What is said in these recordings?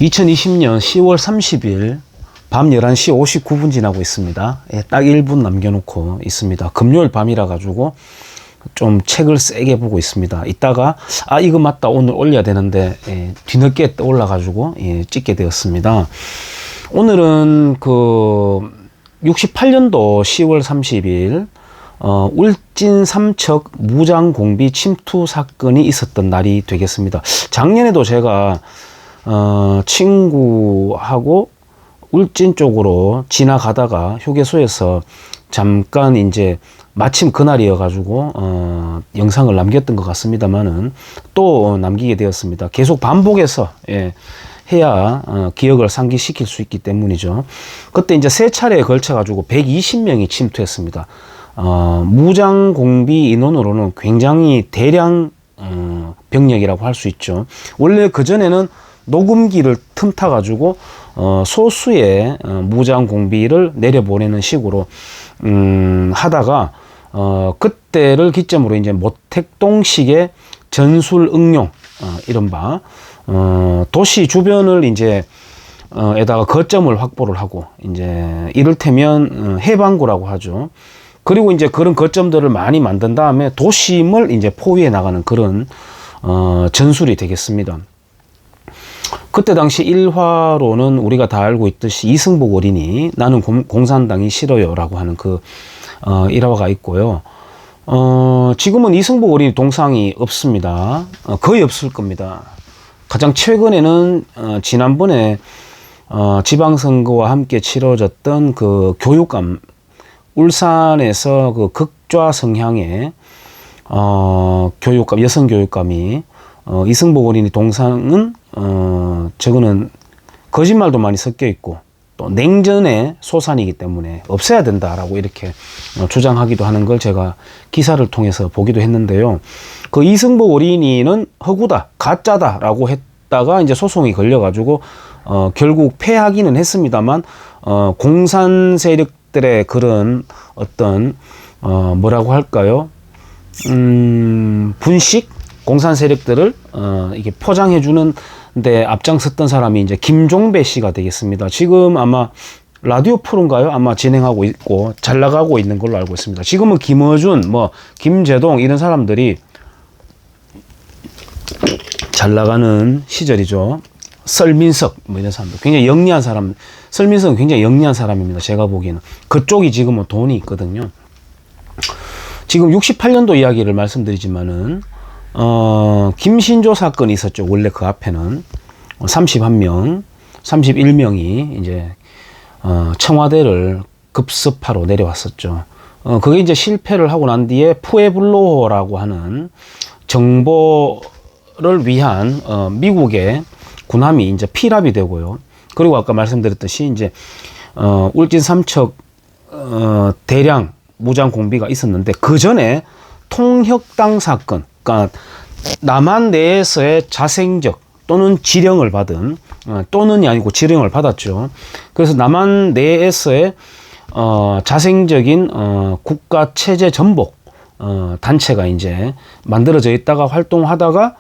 2020년 10월 30일 밤 11시 59분 지나고 있습니다. 예, 딱 1분 남겨놓고 있습니다. 금요일 밤이라 가지고 좀 책을 세게 보고 있습니다. 이따가 이거 맞다 오늘 올려야 되는데 뒤늦게 올라 가지고 찍게 되었습니다. 오늘은 그 68년도 10월 30일 울진 삼척 무장공비 침투 사건이 있었던 날이 되겠습니다. 작년에도 제가 친구하고 울진 쪽으로 지나가다가 휴게소에서 잠깐 이제 마침 그날이어 가지고 영상을 남겼던 것 같습니다만은 또 남기게 되었습니다. 계속 반복해서 해야 기억을 상기시킬 수 있기 때문이죠. 그때 이제 세 차례에 걸쳐 가지고 120명이 침투했습니다. 무장 공비 인원으로는 굉장히 대량 병력이라고 할 수 있죠. 원래 그전에는 녹음기를 틈타 가지고 소수의 무장 공비를 내려보내는 식으로 하다가 그때를 기점으로 이제 모택동식의 전술 응용 이른바 도시 주변을 이제 에다가 거점을 확보를 하고 이제 이를테면 해방구라고 하죠. 그리고 이제 그런 거점들을 많이 만든 다음에 도심을 이제 포위해 나가는 그런 전술이 되겠습니다. 그때 당시 일화로는 우리가 다 알고 있듯이 이승복 어린이 나는 공산당이 싫어요 라고 하는 그 일화가 있고요. 지금은 이승복 어린이 동상이 없습니다. 거의 없을 겁니다. 가장 최근에는 지난번에 지방선거와 함께 치러졌던 그 교육감, 울산에서 그 극좌 성향의 교육감, 여성 교육감이 이승복 어린이 동상은 저거는 거짓말도 많이 섞여 있고 또 냉전의 소산이기 때문에 없애야 된다라고 이렇게 주장하기도 하는 걸 제가 기사를 통해서 보기도 했는데요. 그 이승복 어린이는 허구다, 가짜다라고 했다가 이제 소송이 걸려가지고 결국 패하기는 했습니다만 공산 세력들의 그런 어떤 뭐라고 할까요? 분식 공산 세력들을 이게 포장해 주는 데 앞장섰던 사람이 이제 김종배 씨가 되겠습니다. 지금 아마 라디오 프로인가요? 아마 진행하고 있고 잘 나가고 있는 걸로 알고 있습니다. 지금은 김어준, 김재동 이런 사람들이 잘 나가는 시절이죠. 설민석 이런 사람들 굉장히 영리한 사람. 설민석은 굉장히 영리한 사람입니다. 제가 보기에는 그쪽이 지금은 돈이 있거든요. 지금 68년도 이야기를 말씀드리지만은 김신조 사건이 있었죠. 원래 그 앞에는 31명, 31명이 이제 청와대를 급습하러 내려왔었죠. 그게 이제 실패를 하고 난 뒤에 푸에블로호라고 하는 정보를 위한 미국의 군함이 이제 피랍이 되고요. 그리고 아까 말씀드렸듯이 이제 울진 삼척 대량 무장 공비가 있었는데 그 전에 통혁당 사건, 그러니까 남한 내에서의 자생적 또는 지령을 받은 또는이 아니고 지령을 받았죠. 그래서 남한 내에서의 자생적인 국가 체제 전복 단체가 이제 만들어져 있다가 활동하다가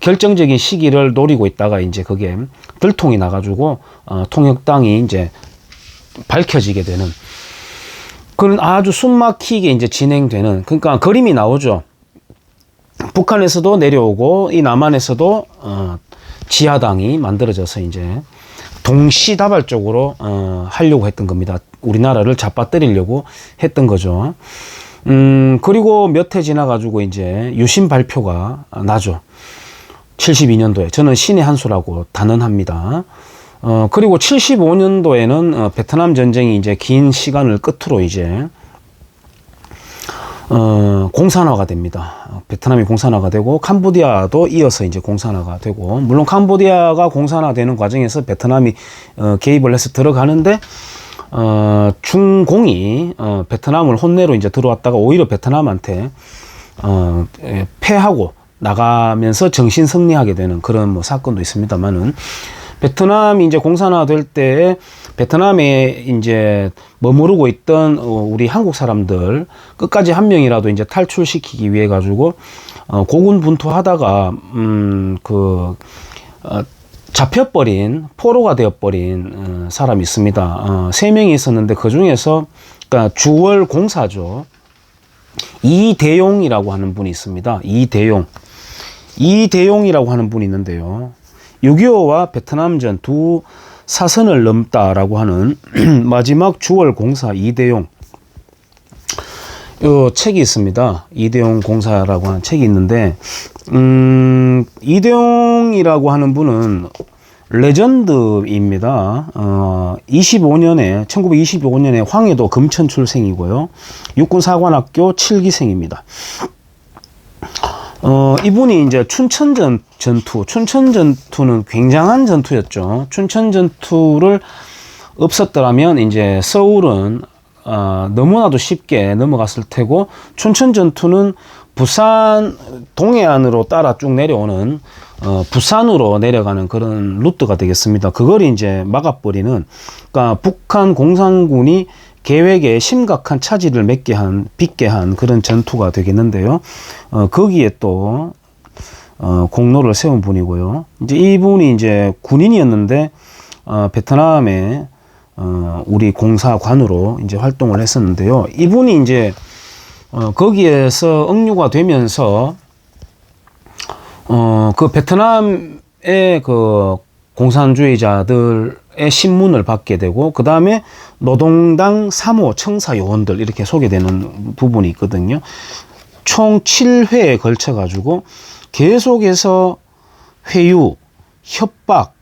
결정적인 시기를 노리고 있다가 이제 그게 들통이 나가지고 통역당이 이제 밝혀지게 되는 그런 아주 숨막히게 이제 진행되는, 그러니까 그림이 나오죠. 북한에서도 내려오고 이 남한에서도 지하당이 만들어져서 이제 동시다발적으로 하려고 했던 겁니다. 우리나라를 잡아뜨리려고 했던 거죠. 그리고 몇 해 지나가지고 이제 유신 발표가 나죠. 72년도에. 저는 신의 한 수라고 단언합니다. 그리고 75년도에는 베트남 전쟁이 이제 긴 시간을 끝으로 이제 공산화가 됩니다. 베트남이 공산화가 되고 캄보디아도 이어서 이제 공산화가 되고, 물론 캄보디아가 공산화되는 과정에서 베트남이 개입을 해서 들어가는데 중공이 베트남을 혼내로 이제 들어왔다가 오히려 베트남한테 패하고 나가면서 정신 승리하게 되는 그런 사건도 있습니다만은, 베트남이 이제 공산화될 때 베트남에 이제 머무르고 있던 우리 한국 사람들 끝까지 한 명이라도 이제 탈출시키기 위해 가지고 고군분투하다가 잡혀버린, 포로가 되어버린 사람이 있습니다. 3명이 있었는데 그 중에서 그러니까 주월 공사죠. 이대용이라고 하는 분이 있습니다. 이대용이라고 하는 분이 있는데요. 6.25와 베트남전 두 사선을 넘다라고 하는 마지막 주월 공사 이대용. 요 책이 있습니다. 이대용 공사라고 하는 책이 있는데, 이대용이라고 하는 분은 레전드입니다. 1925년에 황해도 금천 출생이고요. 육군사관학교 7기생입니다. 이분이 이제 춘천전투는 굉장한 전투였죠. 춘천전투를 없었더라면 이제 서울은 너무나도 쉽게 넘어갔을 테고, 춘천전투는 부산 동해안으로 따라 쭉 내려오는 부산으로 내려가는 그런 루트가 되겠습니다. 그걸 이제 막아버리는, 그러니까 북한 공산군이 계획에 심각한 차질을 빚게 한 그런 전투가 되겠는데요. 거기에 또 공로를 세운 분이고요. 이제 이분이 이제 군인이었는데 베트남에 우리 공사관으로 이제 활동을 했었는데요. 이분이 이제 거기에서 억류가 되면서 그 베트남의 그 공산주의자들의 신문을 받게 되고, 그 다음에 노동당 3호 청사 요원들 이렇게 소개되는 부분이 있거든요. 총 7회에 걸쳐 가지고 계속해서 회유, 협박,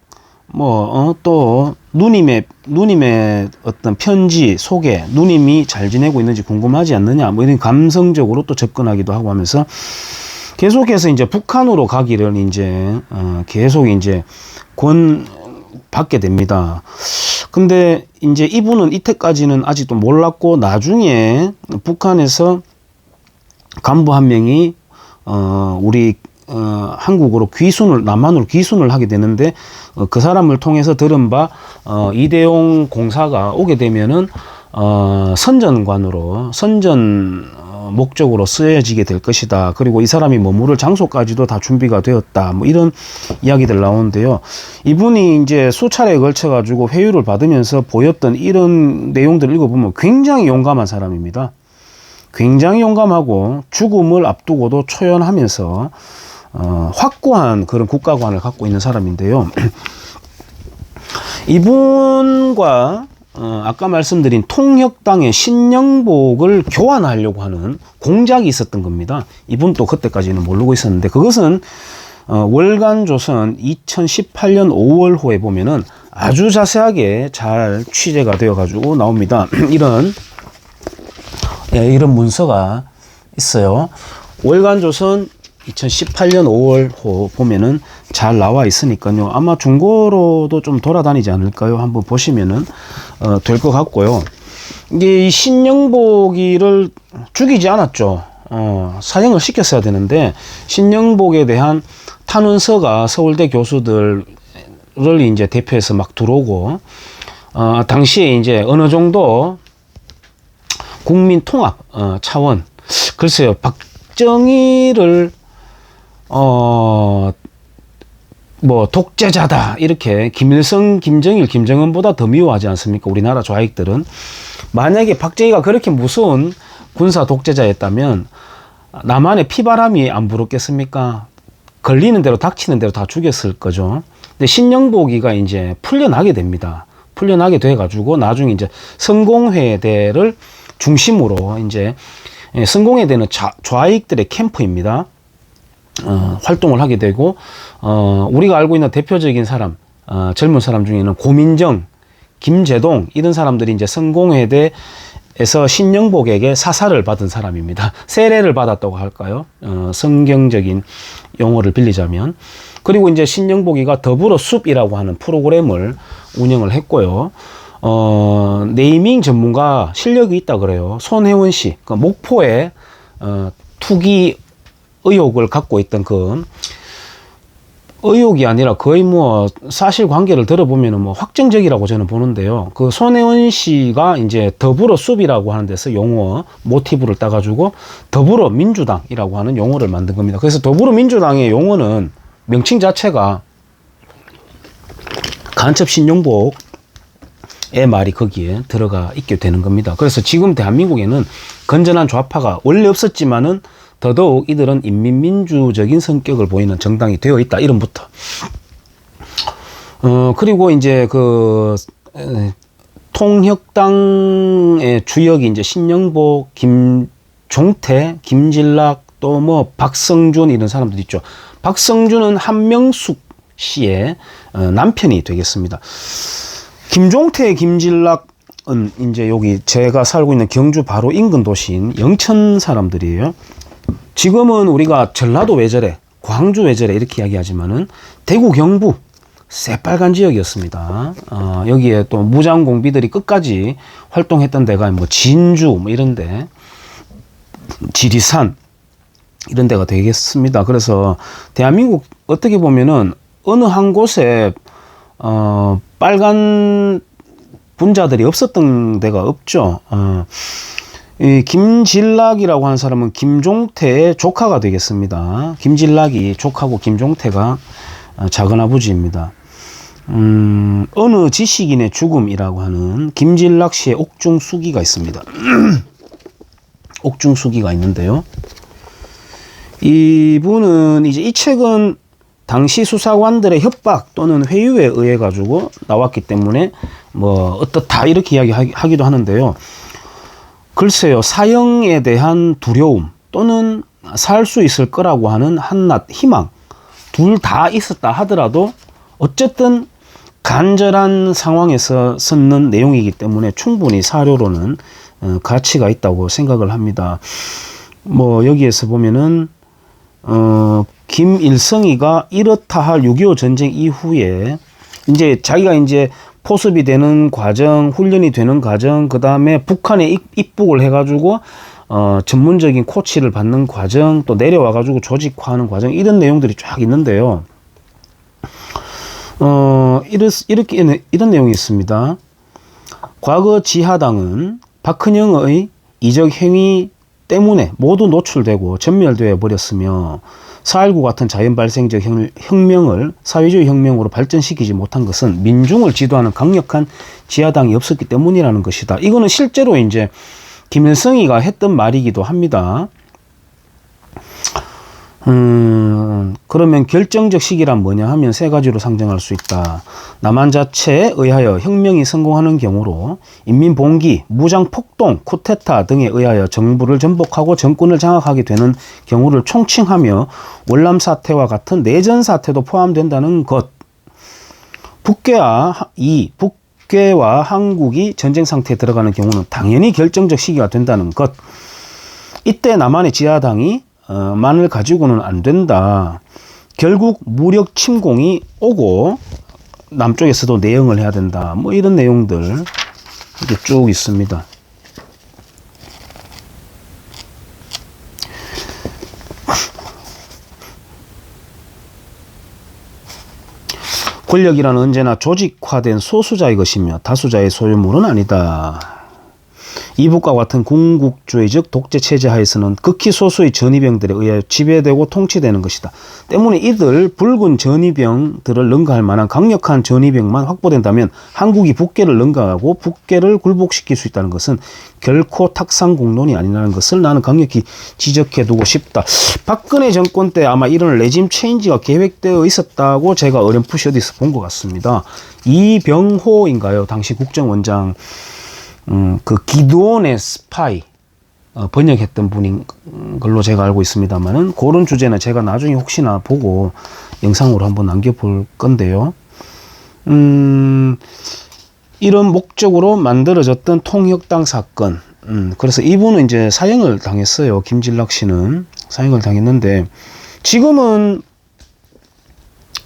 또 누님의 어떤 편지, 소개, 누님이 잘 지내고 있는지 궁금하지 않느냐, 이런 감성적으로 또 접근하기도 하고 하면서 계속해서 이제 북한으로 가기를 이제 계속 이제 받게 됩니다. 근데 이제 이분은 이때까지는 아직도 몰랐고, 나중에 북한에서 간부 한 명이 우리 한국으로 남한으로 귀순을 하게 되는데, 그 사람을 통해서 들은 바 이대용 공사가 오게 되면은 선전관으로 목적으로 쓰여지게 될 것이다. 그리고 이 사람이 머무를 장소까지도 다 준비가 되었다. 이런 이야기들 나오는데요. 이분이 이제 수차례에 걸쳐 가지고 회유를 받으면서 보였던 이런 내용들을 읽어보면 굉장히 용감한 사람입니다. 굉장히 용감하고 죽음을 앞두고도 초연하면서 확고한 그런 국가관을 갖고 있는 사람인데요. 이분과 아까 말씀드린 통역당의 신영복을 교환하려고 하는 공작이 있었던 겁니다. 이분도 그때까지는 모르고 있었는데, 그것은 월간조선 2018년 5월호에 보면은 아주 자세하게 잘 취재가 되어 가지고 나옵니다. 이런 문서가 있어요. 월간조선 2018년 5월호 보면은 잘 나와 있으니까요. 아마 중고로도 좀 돌아다니지 않을까요? 한번 보시면은 될 것 같고요. 이게 이 신영복이를 죽이지 않았죠. 사형을 시켰어야 되는데, 신영복에 대한 탄원서가 서울대 교수들을 이제 대표해서 막 들어오고, 당시에 이제 어느 정도 국민 통합 차원, 글쎄요, 박정희를 독재자다 이렇게 김일성, 김정일, 김정은보다 더 미워하지 않습니까? 우리나라 좌익들은. 만약에 박정희가 그렇게 무서운 군사 독재자였다면 남한의 피바람이 안 불었겠습니까? 걸리는 대로 닥치는 대로 다 죽였을 거죠. 근데 신영복이가 이제 풀려나게 됩니다. 풀려나게 돼 가지고 나중에 이제 성공회대를 중심으로 이제 성공회대는 좌익들의 캠프입니다. 활동을 하게 되고, 우리가 알고 있는 대표적인 사람, 젊은 사람 중에는 고민정, 김재동 이런 사람들이 이제 성공회대에서 신영복에게 사살을 받은 사람입니다. 세례를 받았다고 할까요? 성경적인 용어를 빌리자면. 그리고 이제 신영복이가 더불어 숲이라고 하는 프로그램을 운영을 했고요. 네이밍 전문가 실력이 있다 그래요. 손혜원 씨, 그 목포에 투기 의혹을 갖고 있던 그 의혹이 아니라 거의 사실관계를 들어보면 확정적이라고 저는 보는데요. 그 손혜원 씨가 이제 더불어 숲이라고 하는 데서 용어 모티브를 따가지고 더불어민주당이라고 하는 용어를 만든 겁니다. 그래서 더불어민주당의 용어는 명칭 자체가 간첩 신용복의 말이 거기에 들어가 있게 되는 겁니다. 그래서 지금 대한민국에는 건전한 좌파가 원래 없었지만은 더더욱 이들은 인민민주적인 성격을 보이는 정당이 되어 있다. 이름부터. 그리고 이제 통혁당의 주역이 이제 신영복, 김종태, 김진락, 또 뭐 박성준 이런 사람들 있죠. 박성준은 한명숙 씨의 남편이 되겠습니다. 김종태, 김진락은 이제 여기 제가 살고 있는 경주 바로 인근 도시인 영천 사람들이에요. 지금은 우리가 전라도 외절에, 광주 외절에 이렇게 이야기하지만은 대구 경부 새빨간 지역이었습니다. 여기에 또 무장공비들이 끝까지 활동했던 데가 뭐 진주 뭐 이런데, 지리산 이런 데가 되겠습니다. 그래서 대한민국 어떻게 보면은 어느 한 곳에 빨간 분자들이 없었던 데가 없죠. 이 김진락이라고 하는 사람은 김종태의 조카가 되겠습니다. 김진락이 조카고 김종태가 작은아버지입니다. 어느 지식인의 죽음이라고 하는 김진락 씨의 옥중수기가 있습니다. 옥중수기가 있는데요. 이분은 이제 이 책은 당시 수사관들의 협박 또는 회유에 의해 가지고 나왔기 때문에 뭐 어떻다 이렇게 이야기하기도 하는데요. 글쎄요, 사형에 대한 두려움 또는 살 수 있을 거라고 하는 한낱 희망, 둘 다 있었다 하더라도 어쨌든 간절한 상황에서 썼는 내용이기 때문에 충분히 사료로는 가치가 있다고 생각을 합니다. 뭐 여기에서 보면은 김일성이가 이렇다 할 6.25 전쟁 이후에 이제 자기가 이제 포섭이 되는 과정, 훈련이 되는 과정, 그 다음에 북한에 입국을 해가지고 전문적인 코치를 받는 과정, 또 내려와가지고 조직화하는 과정, 이런 내용들이 쫙 있는데요. 이런 내용이 있습니다. 과거 지하당은 박헌영의 이적 행위 때문에 모두 노출되고 전멸되어 버렸으며 4.19 같은 자연 발생적 혁명을 사회주의 혁명으로 발전시키지 못한 것은 민중을 지도하는 강력한 지하당이 없었기 때문이라는 것이다. 이거는 실제로 이제 김일성이가 했던 말이기도 합니다. 그러면 결정적 시기란 뭐냐 하면 세 가지로 상정할 수 있다. 남한 자체에 의하여 혁명이 성공하는 경우로 인민봉기, 무장폭동, 쿠데타 등에 의하여 정부를 전복하고 정권을 장악하게 되는 경우를 총칭하며 월남사태와 같은 내전사태도 포함된다는 것. 북괴와 한국이 전쟁 상태에 들어가는 경우는 당연히 결정적 시기가 된다는 것. 이때 남한의 지하당이 만을 가지고는 안 된다. 결국 무력 침공이 오고 남쪽에서도 내응을 해야 된다. 뭐 이런 내용들 이렇게 쭉 있습니다. 권력이란 언제나 조직화된 소수자의 것이며 다수자의 소유물은 아니다. 이북과 같은 군국주의적 독재체제 하에서는 극히 소수의 전이병들에 의하여 지배되고 통치되는 것이다. 때문에 이들 붉은 전이병들을 능가할 만한 강력한 전이병만 확보된다면 한국이 북괴를 능가하고 북괴를 굴복시킬 수 있다는 것은 결코 탁상공론이 아니라는 것을 나는 강력히 지적해두고 싶다. 박근혜 정권 때 아마 이런 레짐 체인지가 계획되어 있었다고 제가 어렴풋이 어디서 본 것 같습니다. 이병호인가요? 당시 국정원장. 그 기드온의 스파이 번역했던 분인 걸로 제가 알고 있습니다만은 그런 주제는 제가 나중에 혹시나 보고 영상으로 한번 남겨볼 건데요. 이런 목적으로 만들어졌던 통혁당 사건. 그래서 이분은 이제 사형을 당했어요. 김진락 씨는 사형을 당했는데 지금은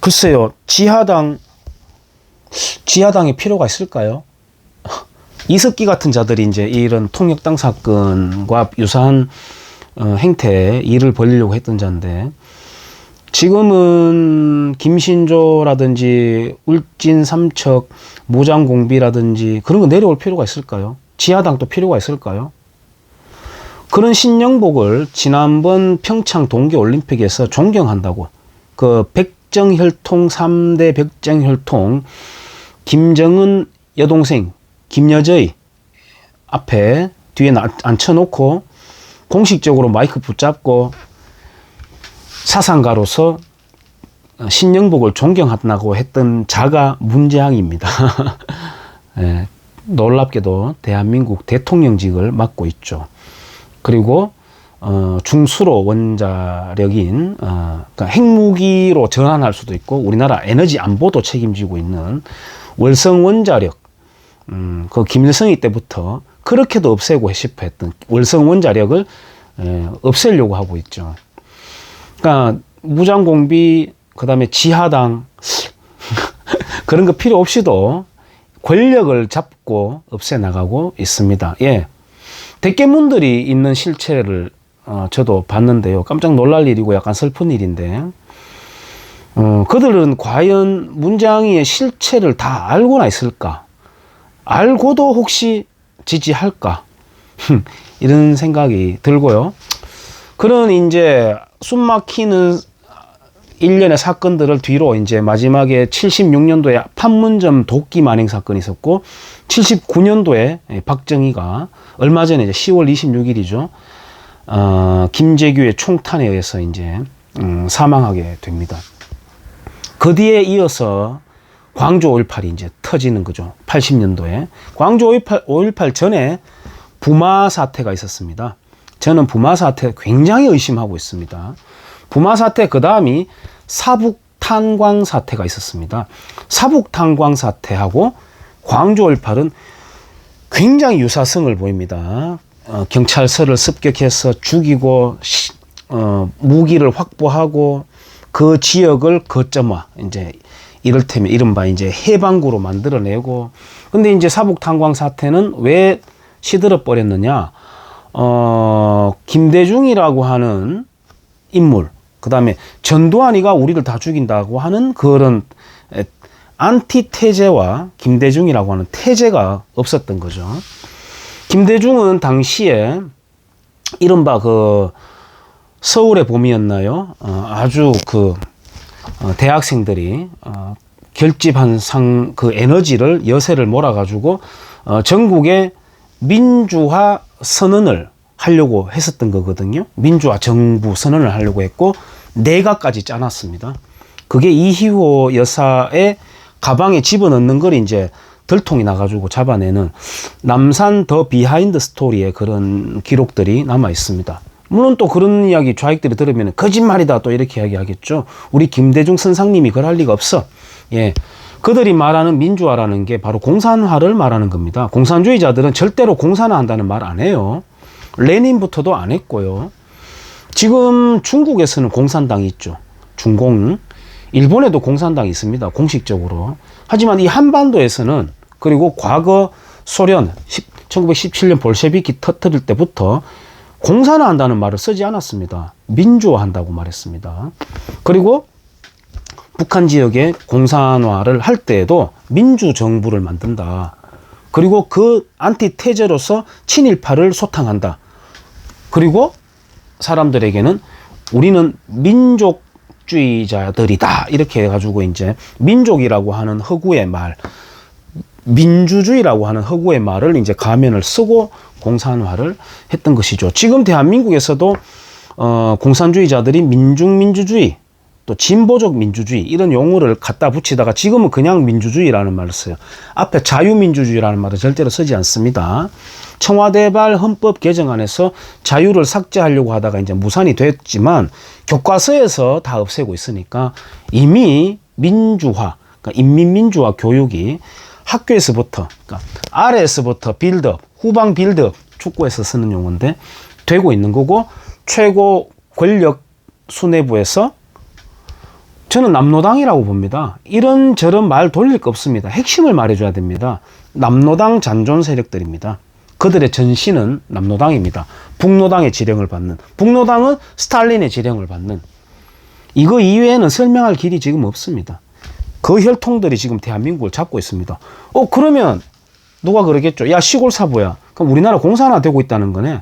글쎄요, 지하당이 필요가 있을까요? 이석기 같은 자들이 이제 이런 통역당 사건과 유사한 행태에 일을 벌이려고 했던 자인데 지금은 김신조라든지 울진 삼척 무장공비라든지 그런 거 내려올 필요가 있을까요? 지하당도 필요가 있을까요? 그런 신영복을 지난번 평창 동계올림픽에서 존경한다고 그 백정혈통 3대 백정혈통 김정은 여동생 김여저의 앞에 뒤에 앉혀놓고 공식적으로 마이크 붙잡고 사상가로서 신영복을 존경한다고 했던 자가 문재앙입니다. 예, 놀랍게도 대한민국 대통령직을 맡고 있죠. 그리고 중수로 원자력인 그러니까 핵무기로 전환할 수도 있고 우리나라 에너지 안보도 책임지고 있는 월성 원자력, 그 김일성이 때부터 그렇게도 없애고 싶어 했던 월성 원자력을 없애려고 하고 있죠. 그러니까 무장공비, 그 다음에 지하당 그런 거 필요 없이도 권력을 잡고 없애나가고 있습니다. 예. 대깨문들이 있는 실체를 저도 봤는데요. 깜짝 놀랄 일이고 약간 슬픈 일인데 그들은 과연 문재앙이의 실체를 다 알고나 있을까? 알고도 혹시 지지할까? 이런 생각이 들고요. 그런 이제 숨막히는 일련의 사건들을 뒤로 이제 마지막에 76년도에 판문점 도끼 만행 사건이 있었고 79년도에 박정희가 얼마 전에 이제 10월 26일이죠. 김재규의 총탄에 의해서 이제 사망하게 됩니다. 그 뒤에 이어서 광주 5.18이 이제 터지는 거죠. 80년도에. 광주 5.18 전에 부마 사태가 있었습니다. 저는 부마 사태 굉장히 의심하고 있습니다. 부마 사태 그 다음이 사북 탄광 사태가 있었습니다. 사북 탄광 사태하고 광주 5.18은 굉장히 유사성을 보입니다. 경찰서를 습격해서 죽이고 무기를 확보하고 그 지역을 거점화 이제 이를테면 이른바 이제 해방구로 만들어내고 근데 이제 사북 탄광 사태는 왜 시들어 버렸느냐? 김대중이라고 하는 인물, 그 다음에 전두환이가 우리를 다 죽인다고 하는 그런 안티태제와 김대중이라고 하는 태제가 없었던 거죠. 김대중은 당시에 이른바 그 서울의 봄이었나요? 아주 그 대학생들이 결집한 그 에너지를 여세를 몰아가지고 전국에 민주화 선언을 하려고 했었던 거거든요. 민주화 정부 선언을 하려고 했고 내각까지 짜놨습니다. 그게 이희호 여사의 가방에 집어넣는 걸 이제 들통이 나가지고 잡아내는 남산 더 비하인드 스토리의 그런 기록들이 남아 있습니다. 물론 또 그런 이야기 좌익들이 들으면 거짓말이다 또 이렇게 이야기하겠죠. 우리 김대중 선상님이 그럴 리가 없어. 예. 그들이 말하는 민주화라는 게 바로 공산화를 말하는 겁니다. 공산주의자들은 절대로 공산화한다는 말 안 해요. 레닌부터도 안 했고요. 지금 중국에서는 공산당이 있죠. 중공. 일본에도 공산당이 있습니다. 공식적으로. 하지만 이 한반도에서는 그리고 과거 소련 1917년 볼셰비키 터뜨릴 때부터 공산화한다는 말을 쓰지 않았습니다. 민주화한다고 말했습니다. 그리고 북한 지역에 공산화를 할 때에도 민주정부를 만든다. 그리고 그 안티테제로서 친일파를 소탕한다. 그리고 사람들에게는 우리는 민족주의자들이다. 이렇게 해가지고 이제 민족이라고 하는 허구의 말, 민주주의라고 하는 허구의 말을 이제 가면을 쓰고 공산화를 했던 것이죠. 지금 대한민국에서도 공산주의자들이 민중민주주의 또 진보적 민주주의 이런 용어를 갖다 붙이다가 지금은 그냥 민주주의라는 말을 써요. 앞에 자유민주주의라는 말을 절대로 쓰지 않습니다. 청와대발 헌법 개정안에서 자유를 삭제하려고 하다가 이제 무산이 됐지만 교과서에서 다 없애고 있으니까 이미 민주화, 그러니까 인민민주화 교육이 학교에서부터, 그러니까 아래에서부터 빌드업, 후방 빌드업, 축구에서 쓰는 용어인데 되고 있는 거고 최고 권력 수뇌부에서 저는 남노당이라고 봅니다. 이런저런 말 돌릴 거 없습니다. 핵심을 말해줘야 됩니다. 남노당 잔존 세력들입니다. 그들의 전신은 남노당입니다. 북노당의 지령을 받는, 북노당은 스탈린의 지령을 받는, 이거 이외에는 설명할 길이 지금 없습니다. 그 혈통들이 지금 대한민국을 잡고 있습니다. 그러면 누가 그러겠죠? 야, 시골 사부야. 그럼 우리나라 공산화 되고 있다는 거네.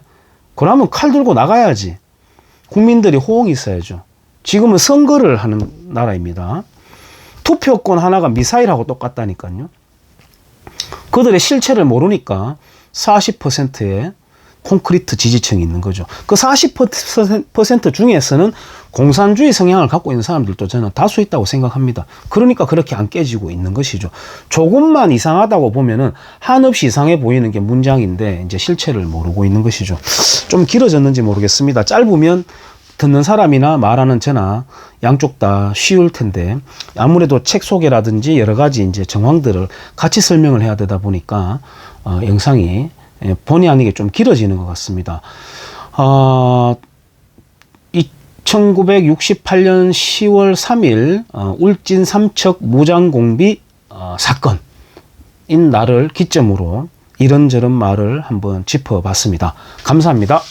그러면 칼 들고 나가야지. 국민들이 호응이 있어야죠. 지금은 선거를 하는 나라입니다. 투표권 하나가 미사일하고 똑같다니까요. 그들의 실체를 모르니까 40%의 콘크리트 지지층이 있는 거죠. 그 40% 중에서는 공산주의 성향을 갖고 있는 사람들도 저는 다수 있다고 생각합니다. 그러니까 그렇게 안 깨지고 있는 것이죠. 조금만 이상하다고 보면은 한없이 이상해 보이는 게 문장인데 이제 실체를 모르고 있는 것이죠. 좀 길어졌는지 모르겠습니다. 짧으면 듣는 사람이나 말하는 저나 양쪽 다 쉬울 텐데 아무래도 책 소개라든지 여러 가지 이제 정황들을 같이 설명을 해야 되다 보니까 영상이 본의 아니게 좀 길어지는 것 같습니다. 1968년 10월 3일 울진 삼척 무장공비 사건인 날을 기점으로 이런저런 말을 한번 짚어봤습니다. 감사합니다.